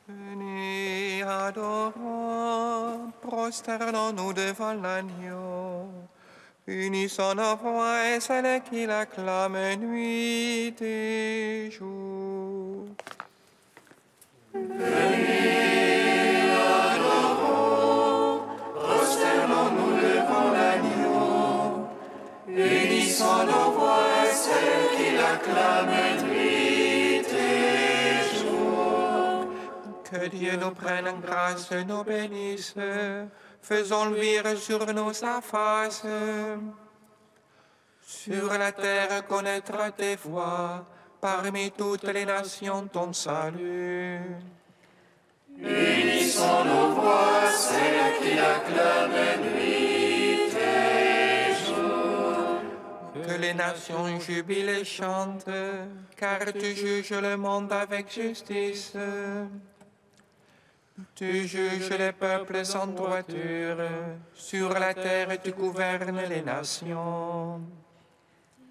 Venez, adorons, prosternons-nous devant l'agneau. Unissons nos voix et celles qui l'acclament nuit et jour. Venez, adorons, prosternons-nous devant l'agneau. Unissons nos voix et celles qui l'acclament nuit et jour. Que Dieu nous prenne en grâce, nous bénisse, faisons luire sur nous sa face. Sur la terre connaîtra tes voies, parmi toutes les nations ton salut. Unissons nos voix, celles qui l'acclament nuit et jour. Que les nations jubilent et chantent, car tu juges le monde avec justice. Tu juges les peuples sans droiture, sur la terre tu gouvernes les nations.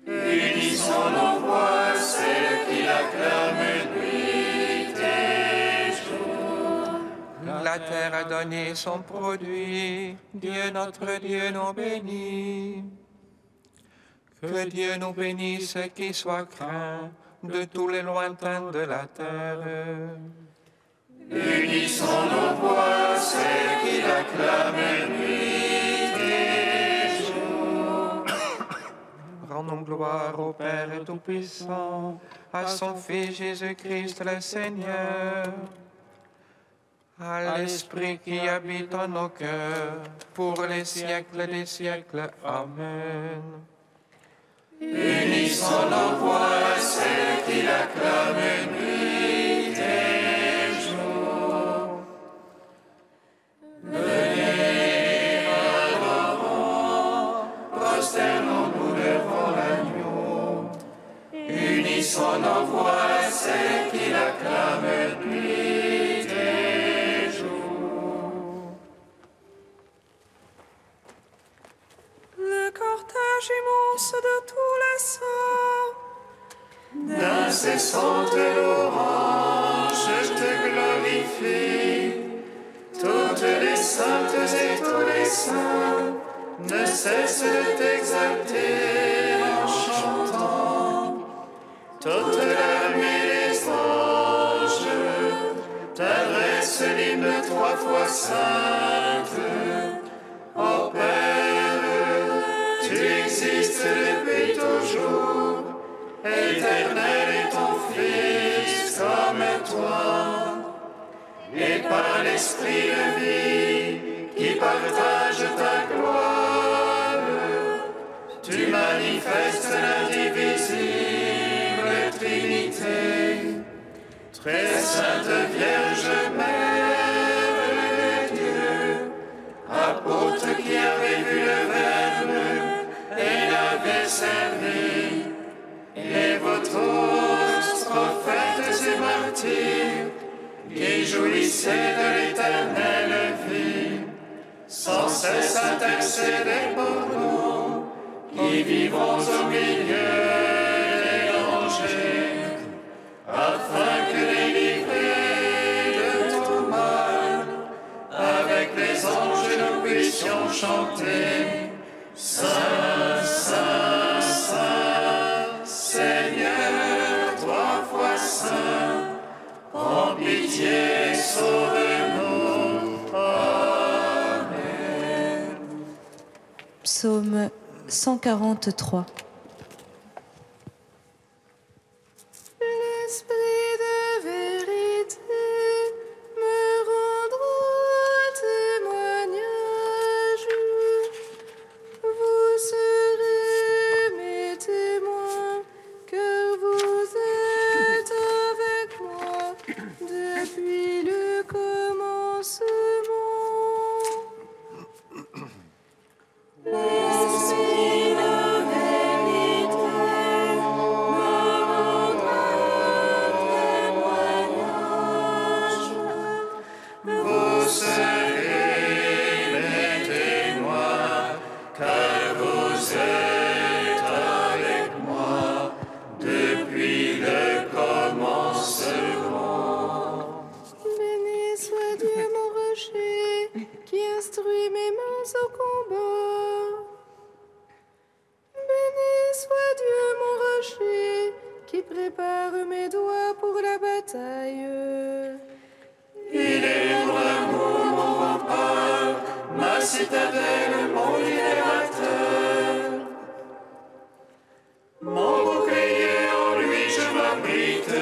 Unissons nos voix, celles qui l'acclament nuit et jour. La terre a donné son produit, Dieu notre Dieu nous bénit. Que Dieu nous bénisse, qui soit craint de tous les lointains de la terre. Unissons nos voix, celles qui l'acclament nuit et jour. Rendons gloire au Père Tout-Puissant, à son Fils Jésus-Christ le Seigneur, à l'Esprit qui habite en nos cœurs, pour les siècles des siècles. Amen. Unissons nos voix, celles qui l'acclament nuit et jour. Venez, adorons, prosternons-nous devant l'agneau. Unissons nos voix, celles qui l'acclament nuit et jour. Le cortège immense de tous les saints, D'incessantes louanges, je te glorifie. Toutes les saintes et tous les saints ne cessent de t'exalter en chantant. Toute l'armée des anges t'adresse l'hymne 3 fois sainte. Ô Père, tu existes depuis toujours. Éternel est ton Fils comme toi, et par l'Esprit de vie qui partage ta gloire, tu manifestes l'indivisible Trinité. Très sainte Vierge Mère de Dieu, apôtre qui avait vu le Verbe et l'avait servi, et vos tous, prophètes et martyrs, qui jouissaient de l'éternelle vie, sans cesse intercédez pour nous, qui vivons au milieu des dangers, afin que délivrés de tout mal, avec les anges nous puissions chanter Saint, Saint, Saint, Seigneur, 3 fois saint, en pitié, sauve-nous. Amen. Psaume 143. l'esprit de vérité me rendra témoignage. Vous serez mes témoins, car vous êtes avec moi depuis le commencement. L'esprit de vérité qui prépare mes doigts pour la bataille. Il est mon amour, mon rempart, ma citadelle, mon libérateur. Mon bouclier, en lui je m'abrite,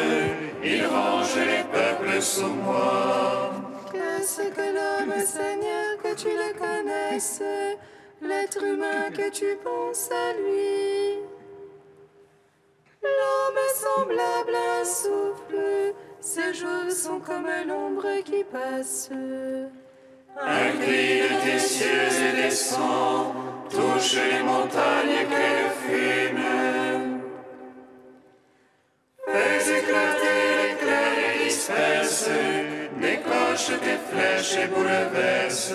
il range les peuples sous moi. Qu'est-ce que l'homme, Seigneur, que tu le connaisses, l'être humain que tu penses à lui. L'homme est semblable à un souffle, ses jours sont comme l'ombre qui passe. Un cri de tes cieux et descend, touche les montagnes qu'elles fument. Fais éclater l'éclair et disperse, décoche tes flèches et bouleverse.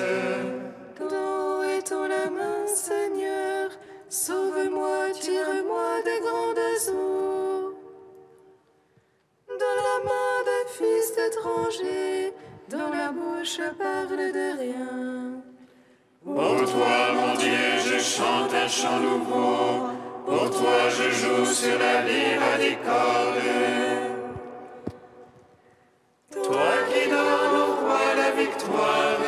D'en haut étends la main, Seigneur, sauve-moi, tire-moi des grandes eaux. Dans la main de fils d'étrangers, dans la bouche parle de rien. Pour toi, mon Dieu, je chante un chant nouveau. Pour toi, je joue sur la lyre à 10 cordes. Toi qui donnes au roi la victoire,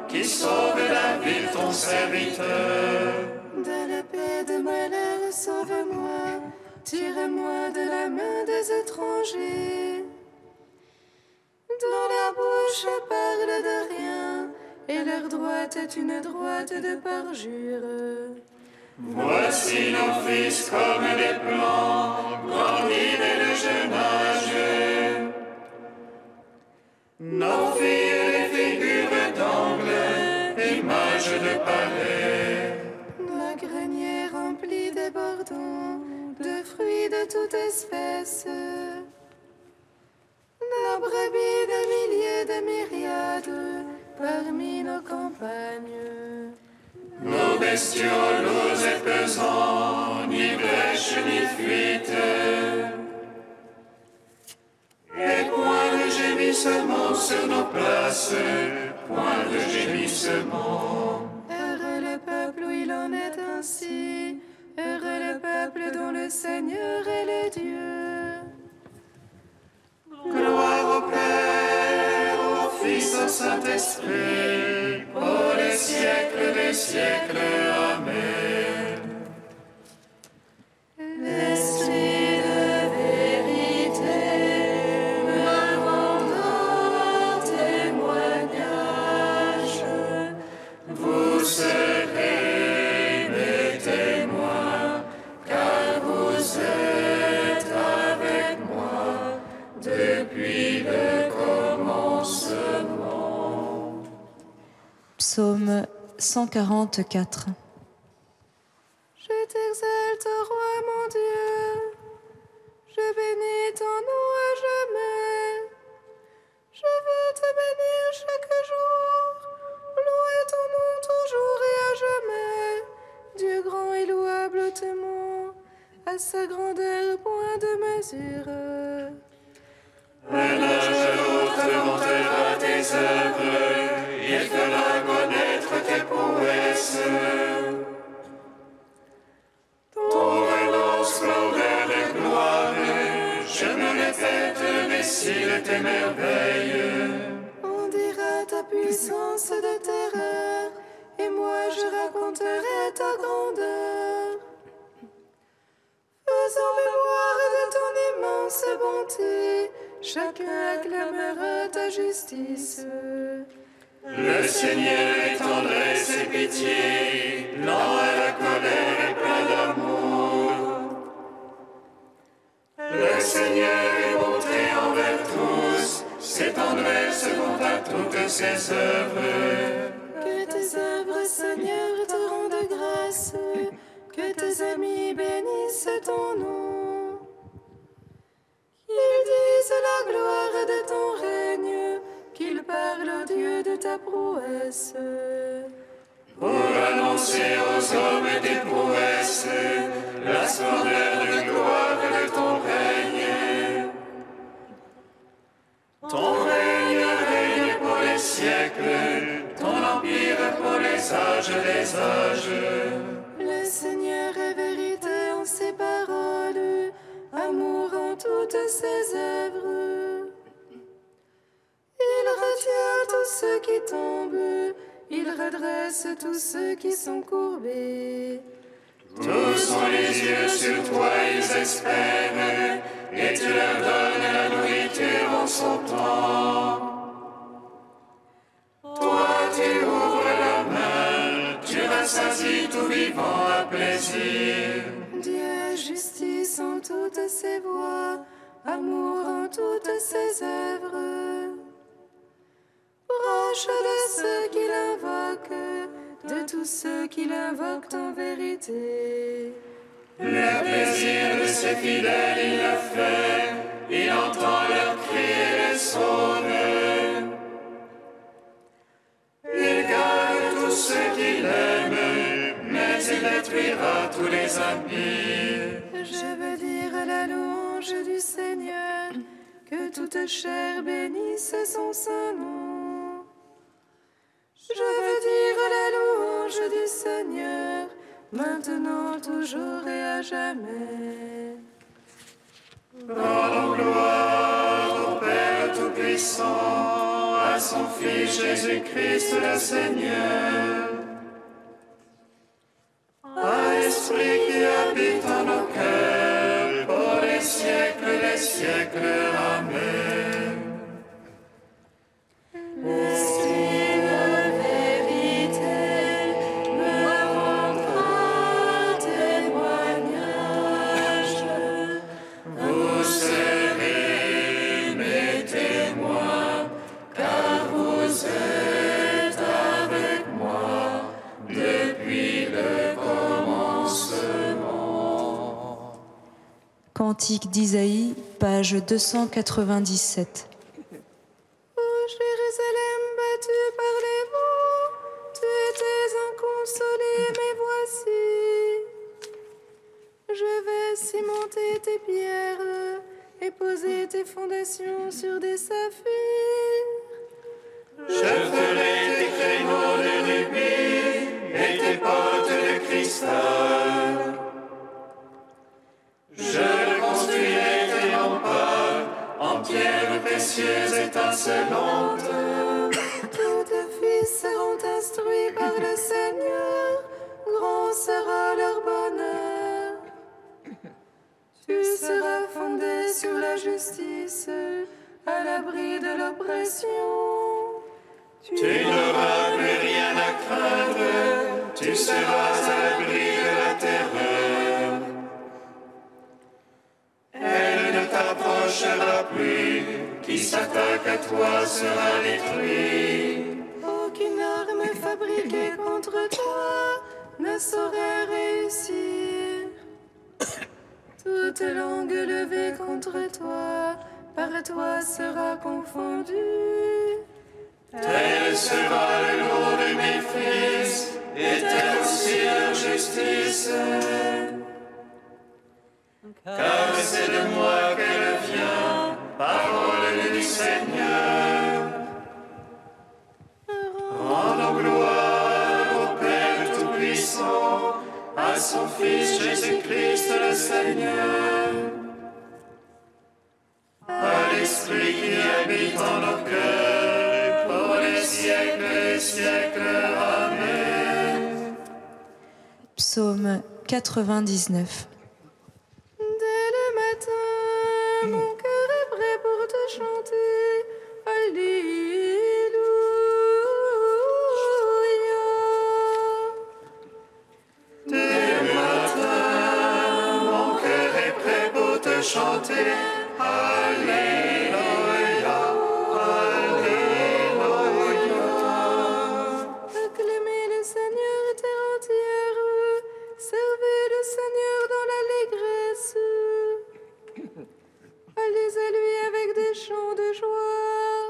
qui sauve la ville, ton serviteur. De l'épée de malheur, sauve-moi, tire-moi de la main des étrangers. Dont la bouche parle de rien, et leur droite est une droite de parjure. Voici nos fils comme des plants, grandis dès le jeune âge. Nos filles, les figures d'angle, images de palais. La grenier remplie débordant de fruits de toute espèce. La brebis des milliers de myriades parmi nos campagnes. Nos bestiaux lourds et pesants, ni brèche ni fuite. Et point de gémissement sur nos places, point de gémissement. Heureux le peuple où il en est ainsi, heureux le peuple dont le Seigneur est le Dieu. Gloire au Père, au Fils, au Saint-Esprit, pour les siècles des siècles. Amen. L'Esprit de vérité me rendra témoignage. Vous serez mes témoins, car vous êtes avec moi depuis le commencement. Psaume 144. Je t'exalte, roi mon Dieu, je bénis ton nom à jamais. Je veux te bénir chaque jour, louer ton nom toujours et à jamais. Dieu grand et louable hautement, à sa grandeur point de mesure. Un âge à l'autre vantera tes œuvres, il fera connaître tes prouesses. Ton renom, splendeur et gloire, je me répète les signes de tes merveilles. On dira ta puissance de terreur, et moi je raconterai ta grandeur. Faisons mémoire de ton immense bonté, chacun acclamera ta justice. Le Seigneur est tendresse et pitié, lent à la colère et plein d'amour. Le Seigneur est bonté envers tous, ses tendresses vont à toutes ses œuvres. Que tes œuvres, Seigneur, te rendent grâce, que tes amis bénissent ton nom. Qu'ils disent la gloire de ton règne, qu'ils parlent au Dieu de ta prouesse. Pour annoncer aux hommes tes prouesses, la splendeur de gloire de ton règne. Ton règne règne pour les siècles, ton empire pour les âges des âges. Le Seigneur est vérité en ses paroles, amour en toutes ses œuvres. Il retient tous ceux qui tombent, il redresse tous ceux qui sont courbés. Tous ont les yeux sur toi, ils espèrent, et tu leur donnes la nourriture en son temps. Toi, tu ouvres la main, tu rassasies tout vivant à plaisir. Dieu est justice en toutes ses voies, amour en toutes ses œuvres. Proche de ceux qui l'invoquent, de tous ceux qui l'invoquent en vérité. Le plaisir de ses fidèles, il le fait, il entend leurs cris et les sauve. Il garde tous ceux qui l'aiment, mais il détruira tous les impies. Je veux dire la louange du Seigneur, que toute chair bénisse son saint nom. Je veux dire la louange du Seigneur, maintenant, toujours et à jamais. Rendons gloire au Père Tout-Puissant, à son Fils Jésus-Christ le Seigneur, à l'Esprit qui habite en nos cœurs, pour les siècles des siècles. Amen. L'Esprit de vérité me rendra témoignage. Vous serez mes témoins, car vous êtes avec moi depuis le commencement. Cantique d'Isaïe, page 297. Ô Jérusalem battue par les vents, tu étais inconsolée, mais voici. Je vais cimenter tes pierres et poser tes fondations sur des saphirs. Je ferai tes créneaux de rubis et tes portes de cristal. Je construirai tes remparts en pierres précieuses étincelantes. Tous tes fils seront instruits par le Seigneur, grand sera leur bonheur. Tu seras fondé sur la justice, à l'abri de l'oppression. Tu n'auras plus rien à craindre, tu seras à l'abri de la terreur. Elle ne t'approchera plus, qui s'attaque à toi sera détruit. Aucune arme fabriquée contre toi ne saurait réussir. Toute langue levée contre toi, par toi sera confondue. Tel sera le nom de mes fils, et telle aussi leur justice. Car c'est de moi qu'elle vient, parole du Seigneur. Rendons gloire au Père Tout-Puissant, à son Fils Jésus-Christ le Seigneur, à l'Esprit qui habite en nos cœurs, pour les siècles des siècles. Amen. Psaume 99. Dès le matin, mon cœur est prêt pour te chanter. Alléluia. Dès le matin, mon cœur est prêt pour te chanter. Alléluia, Alléluia. Acclamez le Seigneur terre entière, servez le Seigneur dans l'allégresse. Allez à lui avec des chants de joie.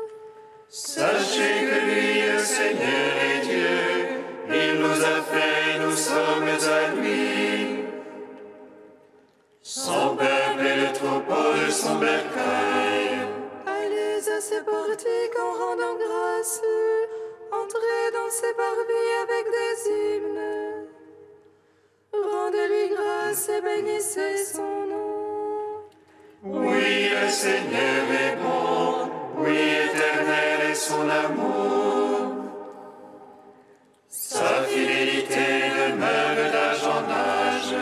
Sachez que lui, le Seigneur, est Dieu. Il nous a fait, nous sommes à lui. Son peuple est le troupeau de son bercail. Allez à ses portiques en rendant grâce. Entrez dans ses parvis avec des hymnes. Rendez-lui grâce et bénissez son nom. Oui, le Seigneur est bon, oui, éternel est son amour. Sa fidélité demeure d'âge en âge.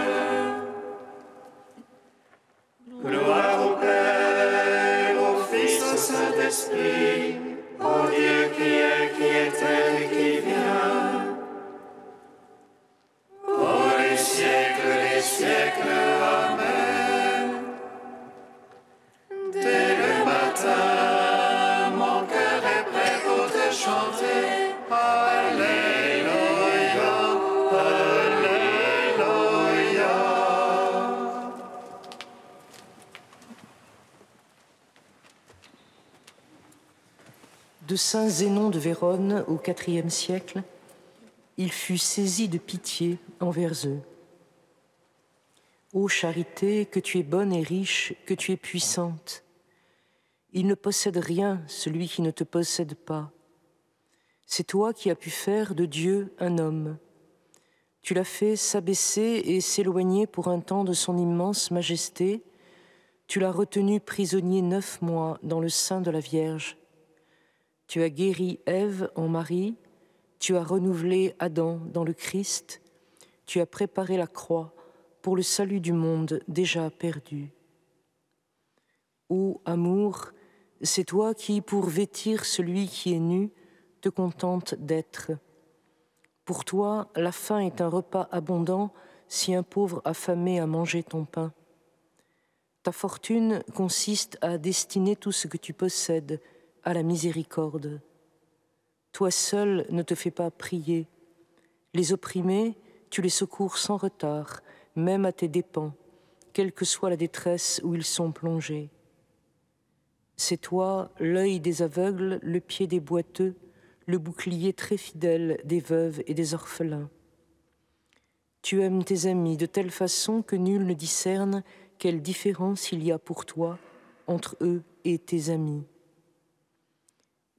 Gloire au Père, au Fils, au Saint-Esprit, au Dieu qui était et qui vient. Pour les siècles des siècles, Amen. Dès le matin, mon cœur est prêt pour te chanter. Alléluia, Alléluia. De saint Zénon de Vérone au IVe siècle, il fut saisi de pitié envers eux. Ô charité, que tu es bonne et riche, que tu es puissante. Il ne possède rien, celui qui ne te possède pas. C'est toi qui as pu faire de Dieu un homme. Tu l'as fait s'abaisser et s'éloigner pour un temps de son immense majesté. Tu l'as retenu prisonnier 9 mois dans le sein de la Vierge. Tu as guéri Ève en Marie, tu as renouvelé Adam dans le Christ, tu as préparé la croix pour le salut du monde déjà perdu. Ô amour, c'est toi qui, pour vêtir celui qui est nu, te contentes d'être. Pour toi, la faim est un repas abondant si un pauvre affamé a mangé ton pain. Ta fortune consiste à destiner tout ce que tu possèdes à la miséricorde. Toi seul ne te fais pas prier. Les opprimés, tu les secours sans retard, même à tes dépens, quelle que soit la détresse où ils sont plongés. C'est toi, l'œil des aveugles, le pied des boiteux, le bouclier très fidèle des veuves et des orphelins. Tu aimes tes amis de telle façon que nul ne discerne quelle différence il y a pour toi entre eux et tes amis.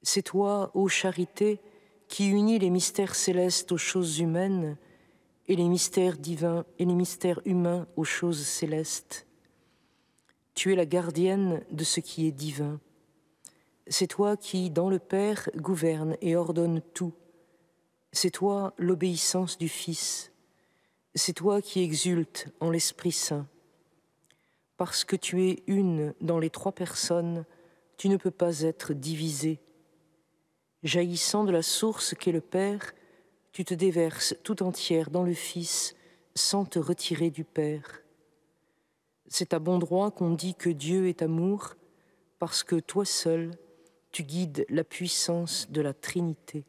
C'est toi, ô charité, qui unis les mystères célestes aux choses humaines et les mystères divins et les mystères humains aux choses célestes. Tu es la gardienne de ce qui est divin. C'est toi qui, dans le Père, gouverne et ordonne tout. C'est toi l'obéissance du Fils. C'est toi qui exultes en l'Esprit Saint. Parce que tu es une dans les 3 personnes, tu ne peux pas être divisée. Jaillissant de la source qu'est le Père, tu te déverses tout entière dans le Fils sans te retirer du Père. C'est à bon droit qu'on dit que Dieu est amour, parce que toi seul, tu guides la puissance de la Trinité.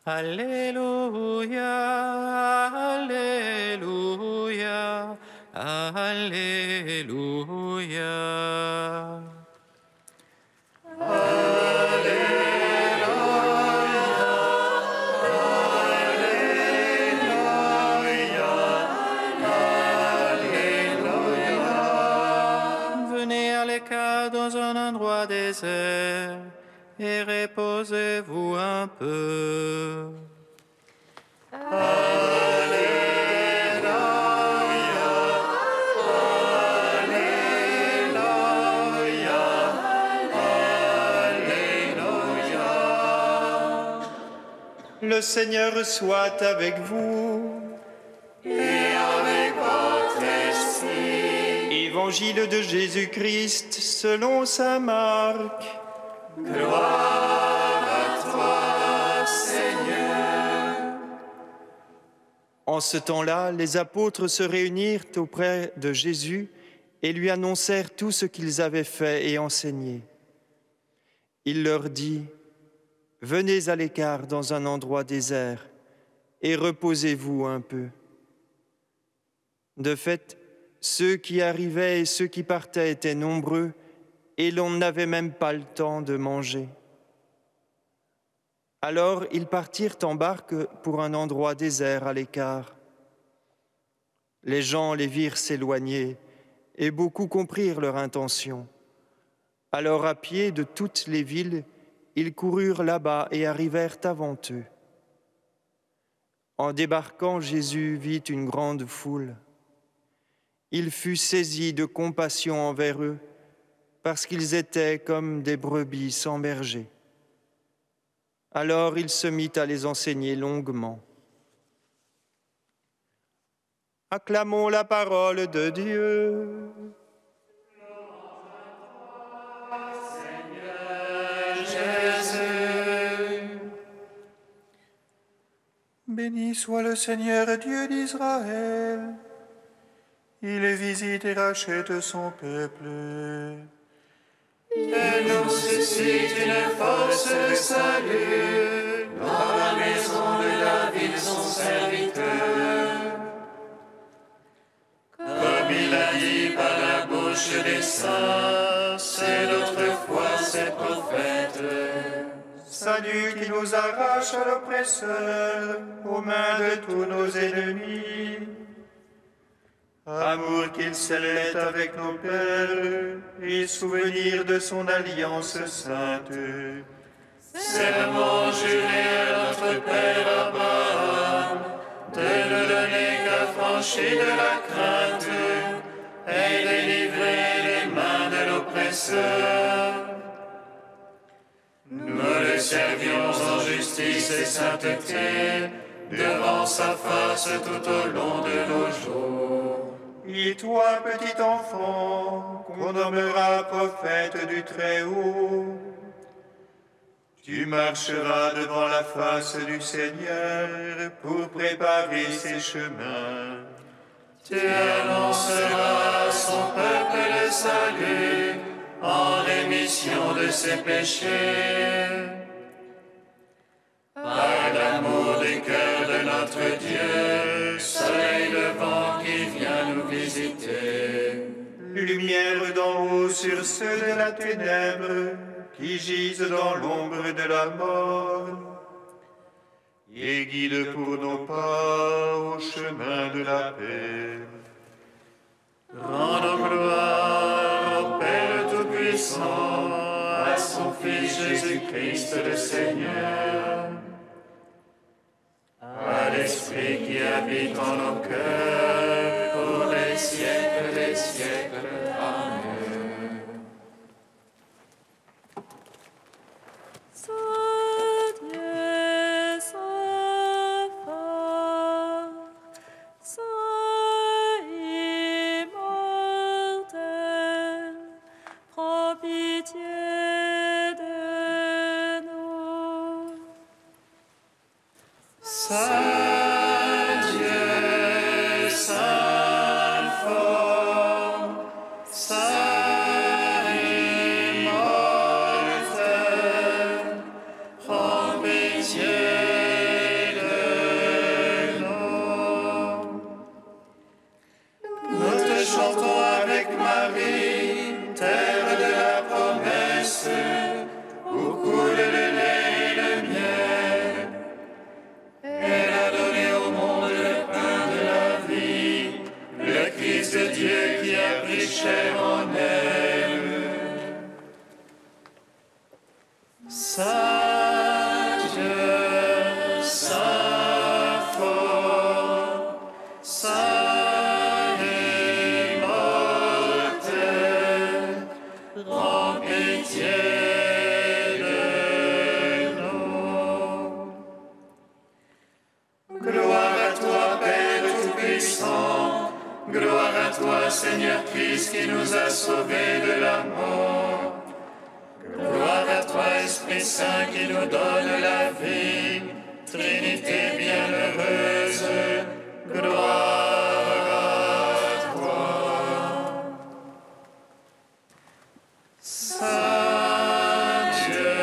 Alléluia, Alléluia, Alléluia. Venez à l'écart dans un endroit désert et reposez-vous un peu. Le Seigneur soit avec vous. Et avec votre esprit. Évangile de Jésus-Christ selon saint Marc. Gloire à toi, Seigneur. En ce temps-là, les apôtres se réunirent auprès de Jésus et lui annoncèrent tout ce qu'ils avaient fait et enseigné. Il leur dit, « Venez à l'écart dans un endroit désert et reposez-vous un peu. » De fait, ceux qui arrivaient et ceux qui partaient étaient nombreux et l'on n'avait même pas le temps de manger. Alors ils partirent en barque pour un endroit désert à l'écart. Les gens les virent s'éloigner et beaucoup comprirent leur intention. Alors à pied de toutes les villes, ils coururent là-bas et arrivèrent avant eux. En débarquant, Jésus vit une grande foule. Il fut saisi de compassion envers eux, parce qu'ils étaient comme des brebis sans berger. Alors il se mit à les enseigner longuement. Acclamons la parole de Dieu. Béni soit le Seigneur Dieu d'Israël. Il visite et rachète son peuple. Il nous suscite une force de salut dans la maison de David, son serviteur. Comme il a dit par la bouche des saints, c'est d'autrefois ses prophètes. Salut qui nous arrache à l'oppresseur, aux mains de tous nos ennemis. Amour qu'il scellait avec nos pères, et souvenir de son alliance sainte. Serment juré à notre Père Abraham, de ne donner qu'affranchi de la crainte, et délivrer les mains de l'oppresseur. Nous le servions en justice et sainteté, devant sa face tout au long de nos jours. Et toi, petit enfant, qu'on nommera prophète du Très-Haut, tu marcheras devant la face du Seigneur pour préparer ses chemins. Tu annonceras à son peuple le salut en rémission de ses péchés. Par l'amour du cœur de notre Dieu, soleil levant qui vient nous visiter. Lumière d'en haut sur ceux de la ténèbre, qui gisent dans l'ombre de la mort. Et guide pour nos pas au chemin de la paix. Rendons gloire au Père Tout-Puissant, à son Fils Jésus-Christ le Seigneur, à l'Esprit qui habite en nos cœurs, pour les siècles des siècles. Amen. Saint Dieu, Saint fort, Saint immortel, prends pitié de nous. Saint Dieu, Saint fort, Saint immortel, prends pitié de nous. Nous te chantons avec Marie, terre de la promesse, où coule le lait et le miel. Elle a donné au monde le pain de la vie, le Christ de Dieu qui a pris chair en elle. Saint Dieu, Saint fort, Saint immortel, prends pitié de nous. Gloire à toi, Père Tout-Puissant, gloire à toi, Seigneur Christ, qui nous a sauvés de la mort. Gloire à toi, Esprit Saint, qui nous donne la vie, Trinité bienheureuse, gloire à toi. Saint Dieu,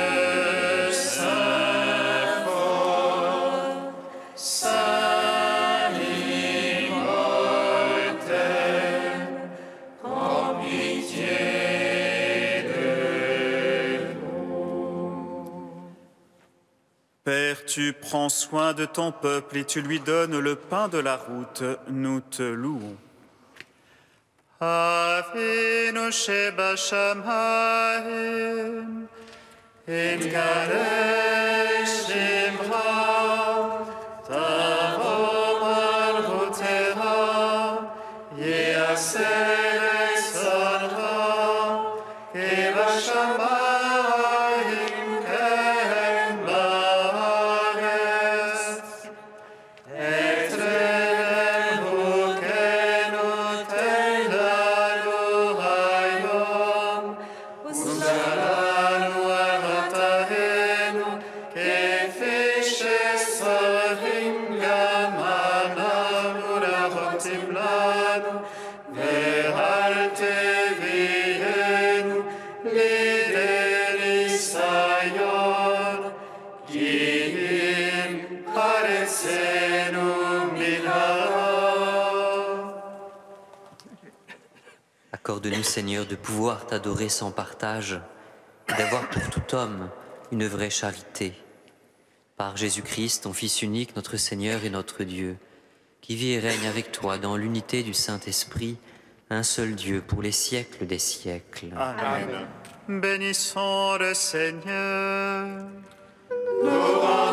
tu prends soin de ton peuple et tu lui donnes le pain de la route. Nous te louons. Avinu sheba shamayim, itkadesh shemcha, tavo malchutecha, yaseh retzoncha, kebashamayim ken ba'aretz. Etrenu kenu teilanu hayom, uzalanu avatahenu, kefi shesarim gam ananu rachotim lanu, ve'al tevienu lider Isayon, ki im haretzenu milhara. Accorde-nous, Seigneur, de pouvoir t'adorer sans partage et d'avoir pour tout homme une vraie charité. Par Jésus-Christ, ton Fils unique, notre Seigneur et notre Dieu, qui vit et règne avec toi dans l'unité du Saint-Esprit, un seul Dieu pour les siècles des siècles. Amen. Bénissons le Seigneur. Nous rendons